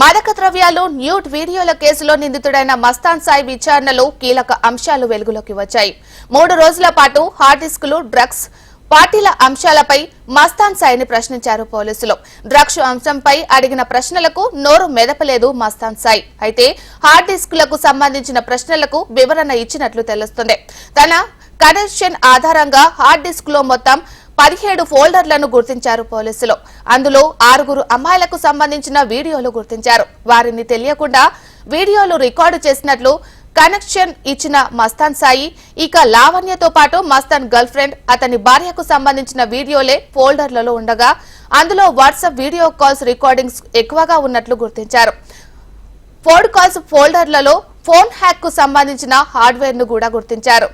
మాదక ద్రవ్యాలు న్యూడ్ వీడియోల కేసులో నిందితుడైన మస్తాన్ సాయి విచారణలో కీలక అంశాలు వెలుగులోకి వచ్చాయి. 3 రోజుల పాటు హార్డ్ డిస్కులు, డ్రగ్స్, పార్టీల అంశాలపై మస్తాన్ సాయిని ప్రశ్నించారు పోలీసులు. డ్రగ్స్ అంశంపై అడిగిన ప్రశ్నలకు నోరు మెదపలేదు మస్తాన్ సాయి. అయితే హార్డ్ డిస్కులకు సంబంధించిన ప్రశ్నలకు వివరణ ఇచ్చినట్లు తెలుస్తుంది. తన కనెక్షన్ ఆధారంగా హార్డ్ డిస్క్ లో మొత్తం 17 ఫోల్డర్లను గుర్తించారు పోలీసులు. అందులో 6 అమ్మాయిలకు సంబంధించిన వీడియోలు గుర్తించారు. వారిని తెలియకుండా వీడియోలు రికార్డు చేసినట్లు కనెక్షన్ ఇచ్చిన మస్తాన్ సాయి, ఇక లావణ్యతో పాటు మస్తాన్ గర్ల్ ఫ్రెండ్, అతని భార్యకు సంబంధించిన వీడియోలే ఫోల్డర్లలో ఉండగా అందులో వాట్సాప్ వీడియో కాల్స్ రికార్డింగ్స్ ఎక్కువగా ఉన్నట్లు గుర్తించారు. ఫోన్ కాల్స్ ఫోల్డర్లలో ఫోన్ హ్యాక్ కు సంబంధించిన హార్డ్వేర్ ను కూడా గుర్తించారు.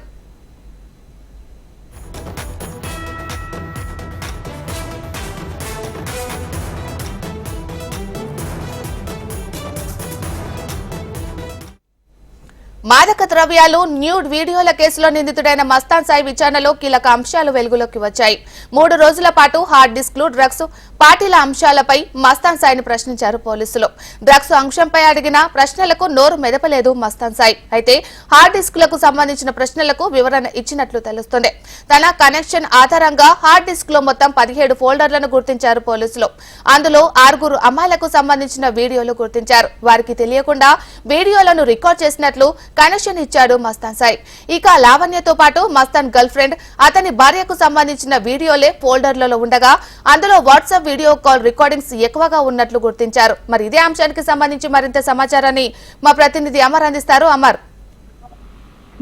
మాదక ద్రవ్యాలు న్యూడ్ వీడియోల కేసులో నిందితుడైన మస్తాన్ సాయి విచారణలో కీలక అంశాలు వెలుగులోకి వచ్చాయి. 3 రోజుల పాటు హార్డ్ డిస్క్లు, డ్రగ్స్, పార్టీల అంశాలపై మస్తాన్ సాయిని ప్రశ్నించారు పోలీసులు. డ్రగ్స్ అంశంపై అడిగిన ప్రశ్నలకు నోరు మెదపలేదు మస్తాన్ సాయి. అయితే హార్డ్ డిస్కులకు సంబంధించిన ప్రశ్నలకు వివరణ ఇచ్చినట్లు తెలుస్తుంది. తన కనెక్షన్ ఆధారంగా హార్డ్ డిస్క్ లో మొత్తం 17 ఫోల్డర్లను గుర్తించారు పోలీసులు. అందులో 6 అమ్మాయిలకు సంబంధించిన వీడియోలు గుర్తించారు. వారికి తెలియకుండా వీడియోలను రికార్డ్ చేసినట్లు కనెక్షన్ ఇచ్చాడు మస్తాన్ సాయి. ఇక లావణ్యతో పాటు మస్తాన్ గర్ల్ ఫ్రెండ్, అతని భార్యకు సంబంధించిన వీడియోలే ఫోల్డర్లలో ఉండగా అందులో వాట్సాప్ వీడియో కాల్ రికార్డింగ్స్ ఎక్కువగా ఉన్నట్లు గుర్తించారు. మరి ఇదే అంశానికి సంబంధించి మరింత సమాచారాన్ని మా ప్రతినిధి అమర్ అందిస్తారు. అమర్.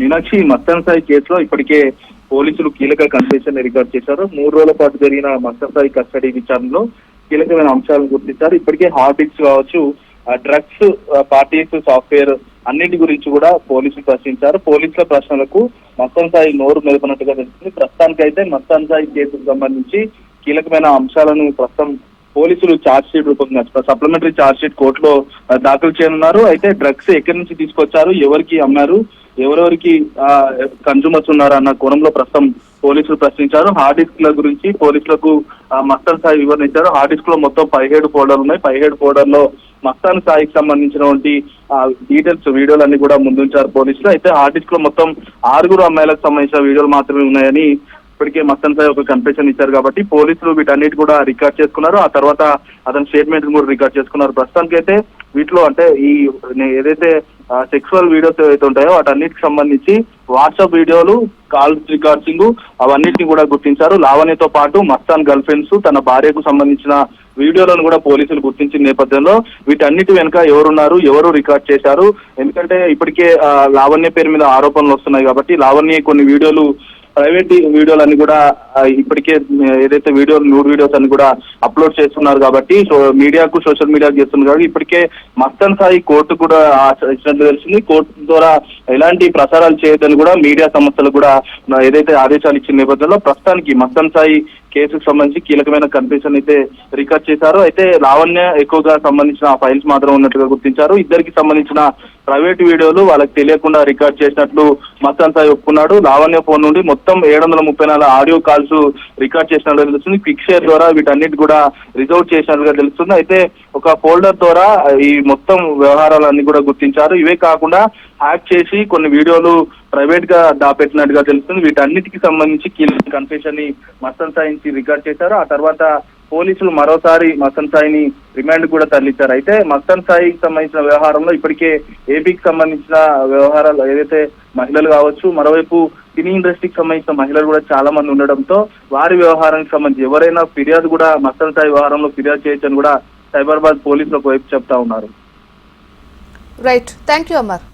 మీనాక్షి, మస్తాన్ సాయి కేసులో ఇప్పటికే పోలీసులు కీలక కన్ఫెషన్ రికార్డ్ చేశారు. 3 రోజుల పాటు జరిగిన మస్తాన్ సాయి కస్టడీ విచారణలో కీలకమైన అంశాలను గుర్తించారు. ఇప్పటికే హార్డ్ డిస్క్ కావచ్చు, డ్రగ్స్, పార్టీస్, సాఫ్ట్వేర్ అన్నింటి గురించి కూడా పోలీసులు ప్రశ్నించారు. పోలీసుల ప్రశ్నలకు మస్తాన్ సాయి నోరు మెదపనట్టుగా తెలుస్తుంది. ప్రస్తుతానికి అయితే మస్తాన్ సాయి కేసుకు సంబంధించి కీలకమైన అంశాలను ప్రస్తుతం పోలీసులు ఛార్జ్ షీట్ రూపంగా సప్లిమెంటరీ ఛార్జ్ షీట్ కోర్టులో దాఖలు చేయనున్నారు. అయితే డ్రగ్స్ ఎక్కడి నుంచి తీసుకొచ్చారు, ఎవరికి అమ్మారు, ఎవరెవరికి కన్జ్యూమర్స్ ఉన్నారు అన్న కోణంలో ప్రస్తుతం పోలీసులు ప్రశ్నించారు. హార్డ్ డిస్క్ ల గురించి పోలీసులకు మస్తాన్ సాయి వివరించారు. హార్డ్ డిస్క్ లో మొత్తం 17 ఫోల్డర్లు ఉన్నాయి. 17 ఫోల్డర్ లో మస్తాన్ సాయికి సంబంధించినటువంటి డీటెయిల్స్, వీడియోలు అన్ని కూడా ముందుంచారు పోలీసులు. అయితే హార్డ్ డిస్క్ లో మొత్తం 6 అమ్మాయిలకు సంబంధించిన వీడియోలు మాత్రమే ఉన్నాయని ఇప్పటికే మస్తాన్ సాయి ఒక కన్ఫెషన్ ఇచ్చారు. కాబట్టి పోలీసులు వీటన్నిటి కూడా రికార్డ్ చేసుకున్నారు. ఆ తర్వాత అతని స్టేట్మెంట్ కూడా రికార్డ్ చేసుకున్నారు. ప్రస్తుతానికి అయితే వీటిలో అంటే ఈ ఏదైతే సెక్సువల్ వీడియోస్ ఏవైతే ఉంటాయో వాటన్నిటికి సంబంధించి వాట్సాప్ వీడియోలు, కాల్స్ రికార్డింగ్ అవన్నిటిని కూడా గుర్తించారు. లావణ్యతో పాటు మస్తాన్ గర్ల్ ఫ్రెండ్స్, తన భార్యకు సంబంధించిన వీడియోలను కూడా పోలీసులు గుర్తించిన నేపథ్యంలో వీటన్నిటి వెనుక ఎవరున్నారు, ఎవరు రికార్డ్ చేశారు, ఎందుకంటే ఇప్పటికే లావణ్య పేరు మీద ఆరోపణలు వస్తున్నాయి కాబట్టి లావణ్య కొన్ని వీడియోలు, ప్రైవేట్ వీడియోలు కూడా ఇప్పటికే ఏదైతే న్యూడ్ వీడియోస్ అన్ని కూడా అప్లోడ్ చేస్తున్నారు కాబట్టి మీడియాకు, సోషల్ మీడియాకు చేస్తున్నారు కాబట్టి ఇప్పటికే మస్తాన్ సాయి కోర్టు కూడా ఇచ్చినట్లు తెలిసింది. కోర్టు ద్వారా ఎలాంటి ప్రసారాలు చేయొద్దని కూడా మీడియా సంస్థలు కూడా ఏదైతే ఆదేశాలు ఇచ్చిన నేపథ్యంలో ప్రస్తుతానికి మస్తాన్ సాయి కేసుకు సంబంధించి కీలకమైన కన్ఫెషన్ అయితే రికార్డ్ చేశారు. అయితే లావణ్య ఎక్కువగా సంబంధించిన ఫైల్స్ మాత్రం ఉన్నట్టుగా గుర్తించారు. ఇద్దరికి సంబంధించిన ప్రైవేట్ వీడియోలు వాళ్ళకి తెలియకుండా రికార్డ్ చేసినట్లు మస్తాన్ సాయి ఒప్పుకున్నాడు. లావణ్య ఫోన్ నుండి మొత్తం 734 ఆడియో కాల్స్ రికార్డ్ చేసినట్లుగా తెలుస్తుంది. క్విక్ షేర్ ద్వారా వీటన్నిటి కూడా రిజర్వ్ చేసినట్లుగా తెలుస్తుంది. అయితే ఒక ఫోల్డర్ ద్వారా ఈ మొత్తం వ్యవహారాలన్నీ కూడా గుర్తించారు. ఇవే కాకుండా హ్యాక్ చేసి కొన్ని వీడియోలు ప్రైవేట్ గా దాపెట్టినట్టుగా తెలుస్తుంది. వీటన్నిటికి సంబంధించి కీలక కన్ఫెషన్ ని మస్తాన్ సాయి రికార్డ్ చేశారు. ఆ తర్వాత పోలీసులు మరోసారి మస్తాన్ సాయిని రిమాండ్ కూడా తరలించారు. అయితే మస్తాన్ సాయికి సంబంధించిన వ్యవహారంలో ఇప్పటికే ఏపీకి సంబంధించిన వ్యవహారాలు ఏదైతే మహిళలు కావచ్చు, మరోవైపు సినీ ఇండస్ట్రీకి సంబంధించిన మహిళలు కూడా చాలా మంది ఉండడంతో వారి వ్యవహారానికి సంబంధించి ఎవరైనా ఫిర్యాదు కూడా మస్తాన్ సాయి వ్యవహారంలో ఫిర్యాదు చేయొచ్చని కూడా సైబరాబాద్ పోలీసులకు వైపు చెప్తా ఉన్నారు. Right, thank you Amar.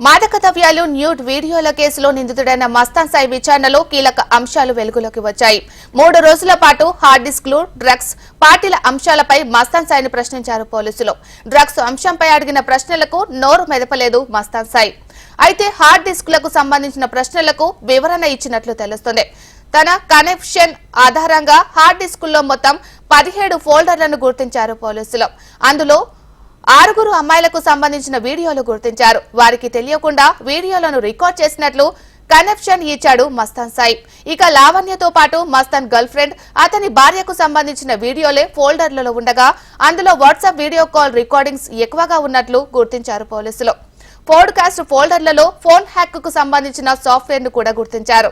మాదక ద్రవ్యాలు న్యూడ్ వీడియోల కేసులో నిందితుడైన మస్తాన్ సాయి విచారణలో కీలక అంశాలు వెలుగులోకి వచ్చాయి. 3 రోజుల పాటు హార్డ్ డిస్క్లు, డ్రగ్స్, పార్టీల అంశాలపై మస్తాన్ సాయిని ప్రశ్నించారు పోలీసులు. డ్రగ్స్ అంశంపై అడిగిన ప్రశ్నలకు నోరు మెదపలేదు మస్తాన్ సాయి. అయితే హార్డ్ డిస్క్లకు సంబంధించిన ప్రశ్నలకు వివరణ ఇచ్చినట్లు తెలుస్తుంది. తన కనెక్షన్ ఆధారంగా హార్డ్ డిస్కుల్లో మొత్తం 17 ఫోల్డర్లను గుర్తించారు పోలీసులు. అందులో 6 అమ్మాయిలకు సంబంధించిన వీడియోలు గుర్తించారు. వారికి తెలియకుండా వీడియోలను రికార్డ్ చేసినట్లు కనెక్షన్ ఇచ్చాడు మస్తాన్ సాయి. ఇక లావణ్యతో పాటు మస్తాన్ గర్ల్ ఫ్రెండ్, అతని భార్యకు సంబంధించిన వీడియోలే ఫోల్డర్లలో ఉండగా అందులో వాట్సాప్ వీడియో కాల్ రికార్డింగ్స్ ఎక్కువగా ఉన్నట్లు గుర్తించారు పోలీసులు. పోడ్కాస్ట్ ఫోల్డర్లలో ఫోన్ హ్యాక్ కు సంబంధించిన సాఫ్ట్వేర్ ను కూడా గుర్తించారు.